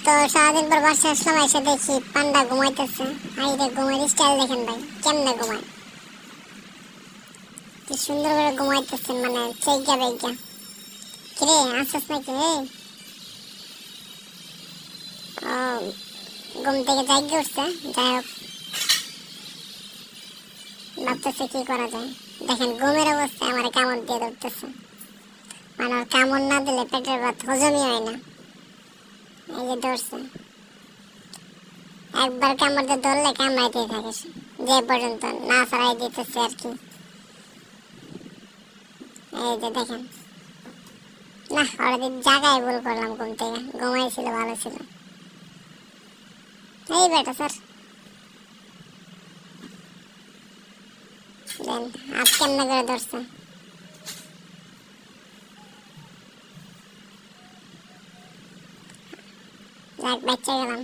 তো সারাদিন পর বাসায় আসলাম, এসে দেখি পান্ডা ঘুমাইতেছে। আইরে ঘুমাইতে স্টাইল দেখেন ভাই, কেমনে ঘুমায়, কি সুন্দর করে ঘুমাইতেছে, মানে চেইকা বেইকা। কিরে আসছিস নাকি রে? ও, ঘুম থেকে জাগি উঠছে। যাই হোক, ভাবতেছে কি করা যায়। দেখেন ঘুমের অবস্থায় আমার কামড় দিয়ে ধরতেছে, মানে ওর কামড় না দিলে পেটের ভাত হজমই হয় না। এই যে ধরছে, একবার কামড় দিয়ে ধরলে কামড়াইতেই থাকে সে, যে পর্যন্ত না ছাড়াই দিতেছে আর কি। এই যে দেখেন, না ওরা দিন জায়গায় ভুল করলাম, ঘুম থেকে ঘুমাইছিল ভালো ছিল। এই বেটা স্যার, দেন হাত কেমনে করে ধরছে। যাক বাচ্চা গেলাম।